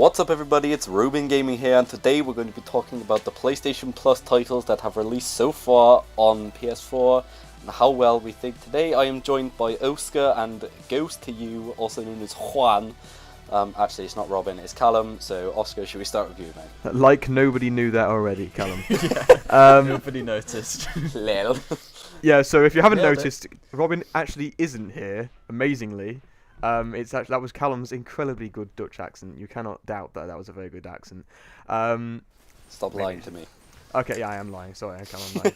What's up everybody, it's Ruben Gaming here, and today we're going to be talking about the PlayStation Plus titles that have released so far on PS4 and how well we think. Today I am joined by Oscar and Ghost to you, also known as Juan. Actually it's not Robin, it's Callum, so Oscar, should we start with you, mate? Like nobody knew that already, Callum. Nobody noticed. Lil. Yeah, so if you haven't Nailed noticed, Robin actually isn't here, amazingly. It's actually, that was Callum's incredibly good Dutch accent. You cannot doubt that was a very good accent. Stop lying to me. Okay, yeah, I am lying. Sorry, I'm lying.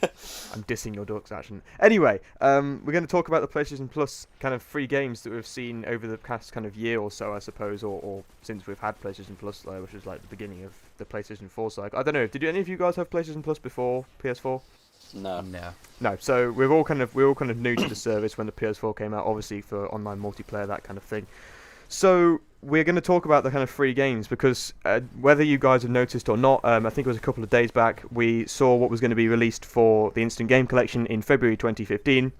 I'm dissing your Dutch accent. Anyway, we're going to talk about the PlayStation Plus kind of free games that we've seen over the past kind of year or so, I suppose, or since we've had PlayStation Plus, which is like the beginning of the PlayStation 4 cycle. I don't know. Did any of you guys have PlayStation Plus before PS4? No. No, so we're all kind of new to the service when the PS4 came out, obviously for online multiplayer, that kind of thing. So we're going to talk about the kind of free games because whether you guys have noticed or not, I think it was a couple of days back, we saw what was going to be released for the Instant Game Collection in February 2015,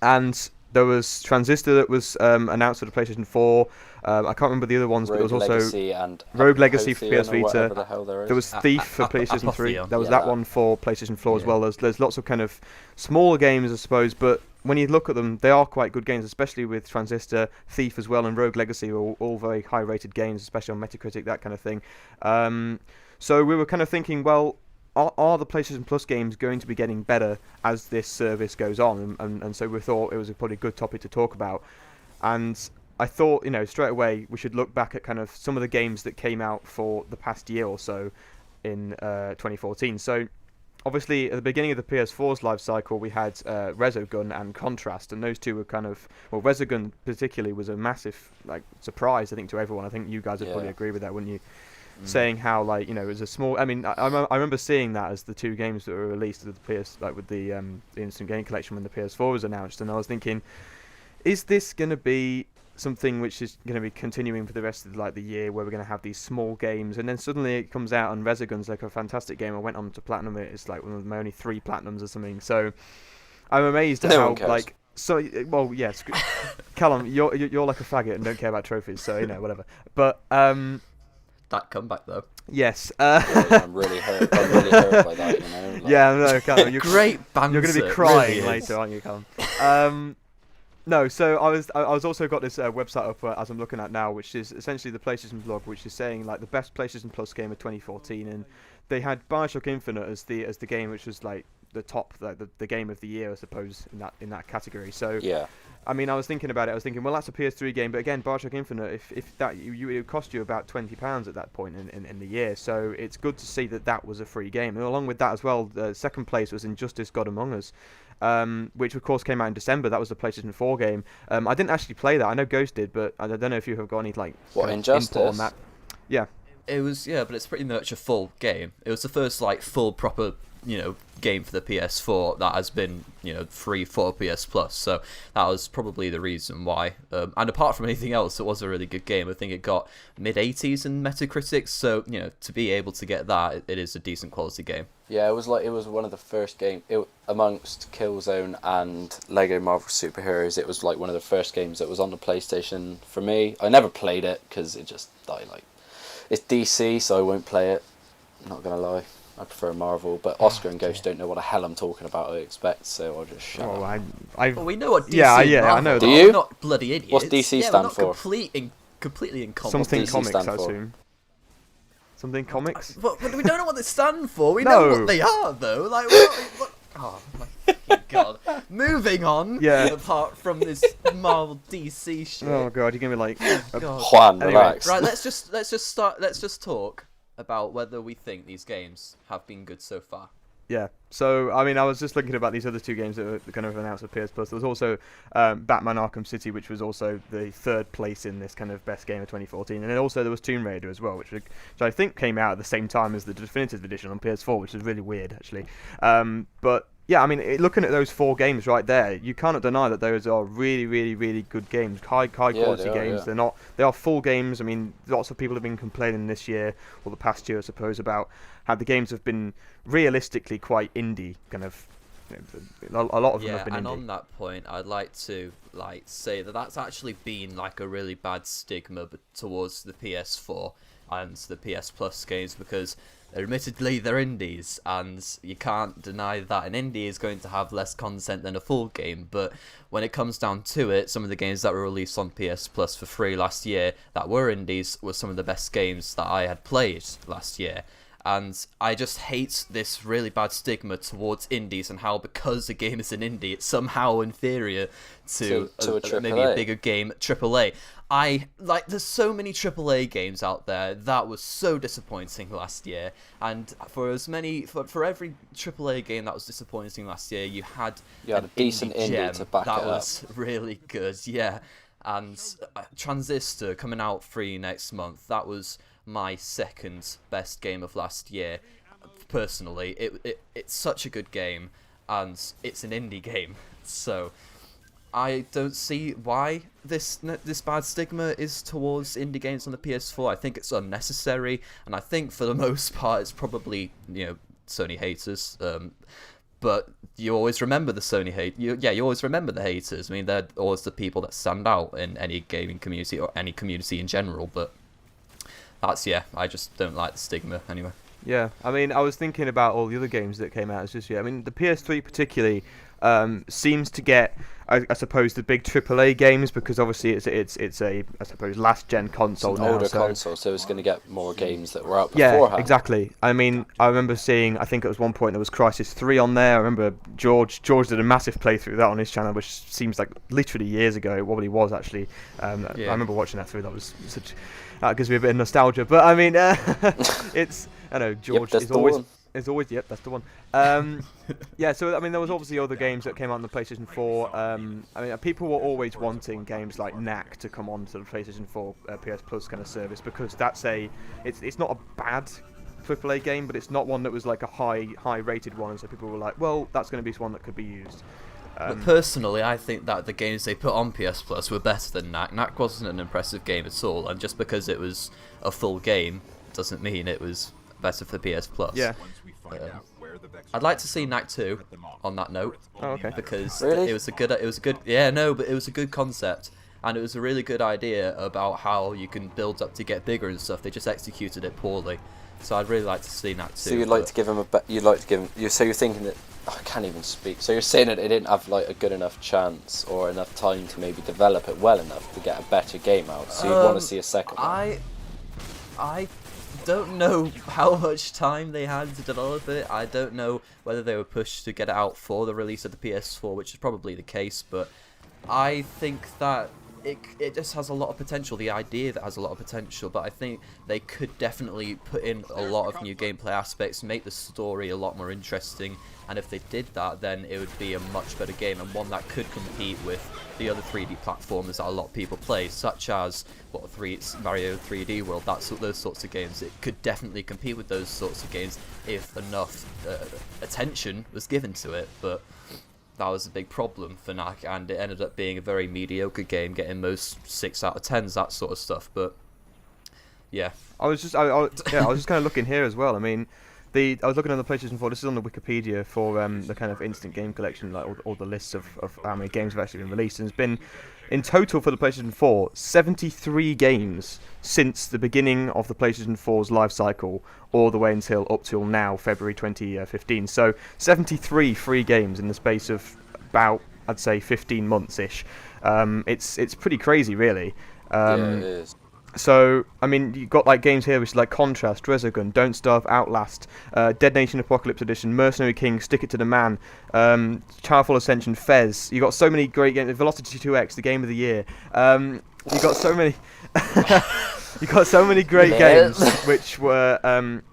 and there was Transistor that was announced for the PlayStation 4. I can't remember the other ones, but there was also Rogue Legacy for PS Vita. There was Thief for PlayStation 3. There was that one for PlayStation 4 as well. There's lots of kind of smaller games, I suppose, but when you look at them, they are quite good games, especially with Transistor, Thief as well, and Rogue Legacy are all very high-rated games, especially on Metacritic, that kind of thing. So we were kind of thinking, well, are the PlayStation Plus games going to be getting better as this service goes on? And so we thought it was probably a good topic to talk about. And I thought, straight away we should look back at kind of some of the games that came out for the past year or so in 2014. So obviously at the beginning of the PS4's life cycle we had Resogun and Contrast, and those two were kind of, well, Resogun particularly was a massive surprise, I think, to everyone. I think you guys would probably agree with that, wouldn't you? Saying how it was a small. I mean, I remember seeing that as the two games that were released with the with the Instant Game Collection when the PS4 was announced, and I was thinking, is this going to be something which is going to be continuing for the rest of the year, where we're going to have these small games, and then suddenly it comes out and Resogun's like a fantastic game. I went on to platinum it. It's like one of my only 3 platinums or something. So I'm amazed at how So, well, yes, Callum, you're like a faggot and don't care about trophies, so whatever. But that comeback though. Yes. I'm really hurt by that, Yeah, no, Callum, great banter. You're going to be crying really later, aren't you, Callum? No, so I was also got this website up as I'm looking at now, which is essentially the PlayStation blog, which is saying the best PlayStation Plus game of 2014, and they had BioShock Infinite as the game, which was the top, the game of the year, I suppose, in that category. So yeah. I mean, I was thinking about it. I was thinking, well, that's a PS3 game, but again, BioShock Infinite, if that it would cost you about £20 at that point in the year. So it's good to see that was a free game. And along with that as well, the second place was Injustice: God Among Us, which of course came out in December. That was the PlayStation 4 game. I didn't actually play that. I know Ghost did, but I don't know if you have got any Injustice input on that. Yeah. It was, but it's pretty much a full game. It was the first full proper game for the PS4 that has been free for PS Plus, so that was probably the reason why. And apart from anything else, it was a really good game. I think it got mid-80s in Metacritic, so to be able to get that, it is a decent quality game. Yeah, it was one of the first games amongst Killzone and Lego Marvel Superheroes. It was one of the first games that was on the PlayStation for me. I never played it because it just it's DC, so I won't play it. I'm not gonna lie. I prefer Marvel, but Oscar and Ghost don't know what the hell I'm talking about, I expect, so I'll just shut up. Well, we know what DC yeah, Marvel I know. are. Do you? We're not bloody idiots. What's DC stand for? Completely in common. Something DC comics, stand I for? assume. Something comics? But we don't know what they stand for. We No. know what they are, though. What? Oh my fucking god! Moving on. Yeah. Apart from this Marvel DC shit. Oh god, you're gonna be God. Juan, Anyway. relax. Right, let's just talk about whether we think these games have been good so far. Yeah, so I mean, I was just looking about these other two games that were kind of announced with PS Plus. There was also Batman: Arkham City, which was also the third place in this kind of best game of 2014, and then also there was Tomb Raider as well, which I think came out at the same time as the definitive edition on PS4, which is really weird actually. But yeah, I mean, looking at those 4 games right there, you cannot deny that those are really, really, really good games, high quality games. Yeah. They are full games. I mean, lots of people have been complaining this year, or the past year, I suppose, about how the games have been realistically quite indie, kind of. A lot of them have been indie. And on that point, I'd like to say that that's actually been a really bad stigma towards the PS4. and the PS Plus games, because admittedly they're indies, and you can't deny that an indie is going to have less content than a full game. But when it comes down to it, some of the games that were released on PS Plus for free last year that were indies were some of the best games that I had played last year. And I just hate this really bad stigma towards indies, and how because a game is an indie, it's somehow inferior to maybe a bigger game, AAA. There's so many AAA games out there that was so disappointing last year, and for every AAA game that was disappointing last year, you had a decent indie to back it up. That was really good, yeah. And Transistor coming out free next month, that was my second best game of last year. Personally, it's such a good game, and it's an indie game, so I don't see why this bad stigma is towards indie games on the PS4. I think it's unnecessary, and I think for the most part it's probably Sony haters. But you always remember the Sony hate. You always remember the haters. I mean, they're always the people that stand out in any gaming community or any community in general. But I just don't like the stigma anyway. Yeah, I mean, I was thinking about all the other games that came out this year. I mean, the PS3 particularly seems to get, I suppose, the big AAA games, because obviously it's a, I suppose, last gen console now. Older console, so it's going to get more games that were out beforehand. beforehand. Yeah, exactly. I mean, I remember seeing, I think it was one point there was Crysis 3 on there. I remember George did a massive playthrough of that on his channel, which seems like literally years ago. It probably was actually. I remember watching that through. That was such. That gives me a bit of nostalgia. But I mean, it's. I know George is always. Yep, that's the one. Yeah, so I mean, there was obviously other games that came out on the PlayStation 4. I mean, people were always wanting games like Knack to come on to the PlayStation 4 PS Plus kind of service, because it's not a bad AAA game, but it's not one that was like a high rated one, and so people were like, well, that's going to be one that could be used. But personally, I think that the games they put on PS Plus were better than Knack. Knack wasn't an impressive game at all, and just because it was a full game doesn't mean it was better for PS Plus. Yeah. I'd like to see Knack 2 on that note. Oh, okay. Because really? it was a good concept, and it was a really good idea about how you can build up to get bigger and stuff. They just executed it poorly. So I'd really like to see Knack 2. So you'd like to give him so you're thinking that I can't even speak. So you're saying that it didn't have like a good enough chance or enough time to maybe develop it well enough to get a better game out. So you'd want to see a second one. I don't know how much time they had to develop it. I don't know whether they were pushed to get it out for the release of the PS4, which is probably the case, but I think that it just has a lot of potential. The idea that has a lot of potential, but I think they could definitely put in a lot of new gameplay aspects, make the story a lot more interesting, and if they did that, then it would be a much better game, and one that could compete with the other 3D platformers that a lot of people play, such as Mario 3D World, those sorts of games. It could definitely compete with those sorts of games if enough attention was given to it, but that was a big problem for Knack, and it ended up being a very mediocre game, getting most 6 out of 10s, that sort of stuff. But yeah, I was just kind of looking here as well. I mean, I was looking on the PlayStation 4. This is on the Wikipedia for the kind of instant game collection, like all the lists of how many games have actually been released, and it's been in total for the PlayStation 4 73 games since the beginning of the PlayStation 4's life cycle, all the way up till now, February 2015. So 73 free games in the space of about, I'd say, 15 months ish. It's pretty crazy, really. Yeah, it is. So, I mean, you've got like games here which is like Contrast, Resogun, Don't Starve, Outlast, Dead Nation Apocalypse Edition, Mercenary King, Stick It to the Man, Childfall Ascension, Fez. You got so many great games. Velocity 2X, the game of the year. You got so many. You got so many great games which were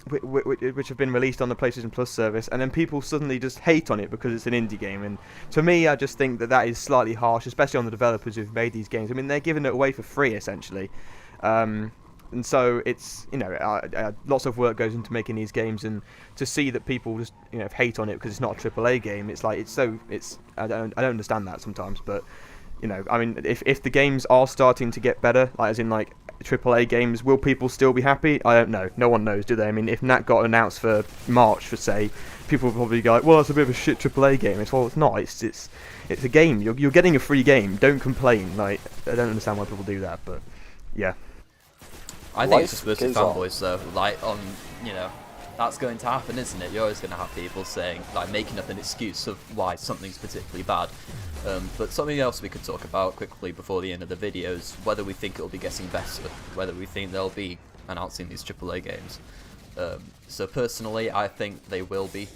which have been released on the PlayStation Plus service, and then people suddenly just hate on it because it's an indie game. And to me, I just think that is slightly harsh, especially on the developers who've made these games. I mean, they're giving it away for free essentially. And so it's lots of work goes into making these games, and to see that people just hate on it because it's not a AAA game, it's like I don't understand that sometimes. But I mean, if the games are starting to get better, like as in like AAA games, will people still be happy? I don't know. No one knows, do they? I mean, if Knack got announced for March, for say, people would probably go like, well, it's a bit of a shit AAA game. It's not. It's a game. You're getting a free game. Don't complain. Like, I don't understand why people do that, but yeah. I think Life it's just mostly goes on. fanboys though. Like that's going to happen, isn't it? You're always going to have people saying, like, making up an excuse of why something's particularly bad. But something else we could talk about quickly before the end of the video is whether we think it'll be getting better, whether we think they'll be announcing these AAA games. So personally, I think they will be.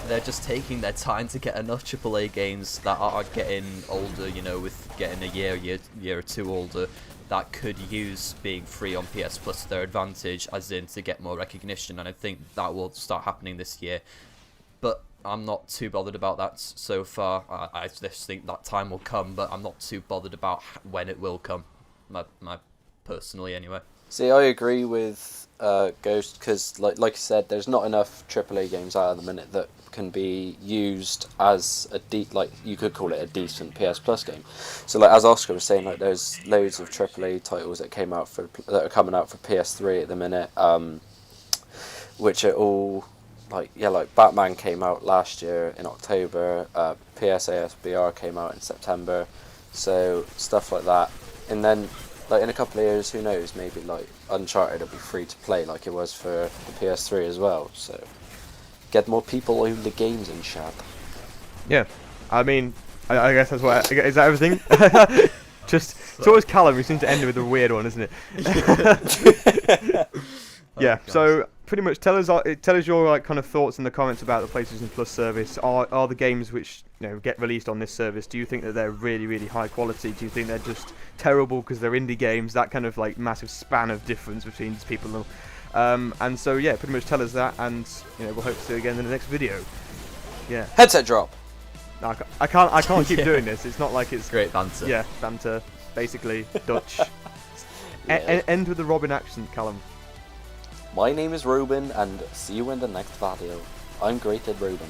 They're just taking their time to get enough AAA games that are getting older, with getting a year or two older, that could use being free on PS Plus to their advantage, as in to get more recognition, and I think that will start happening this year. But I'm not too bothered about that so far. I just think that time will come, but I'm not too bothered about when it will come, my personally anyway. See, I agree with Ghost, because like you said, there's not enough AAA games out at the minute that can be used as you could call it a decent PS Plus game. So as Oscar was saying, there's loads of AAA titles that are coming out for PS3 at the minute, which are all like Batman came out last year in October, PSASBR came out in September, so stuff like that. And then in a couple of years, who knows, maybe Uncharted will be free to play like it was for the PS3 as well, so get more people own the games and shit. Yeah, I mean, I guess that's what. Is that everything? It's always Callum who seems to end with a weird one, isn't it? Yeah. So pretty much, tell us your kind of thoughts in the comments about the PlayStation Plus service. Are the games which get released on this service? Do you think that they're really, really high quality? Do you think they're just terrible because they're indie games? That kind of massive span of difference between these people. And so yeah, pretty much tell us that, and we'll hope to see you again in the next video. Yeah. Headset drop. No, I can't keep doing this. It's not like it's great banter. Yeah, banter, basically Dutch. Yeah. End with the Robin accent, Callum. My name is Ruben, and see you in the next video. I'm Great at Ruben.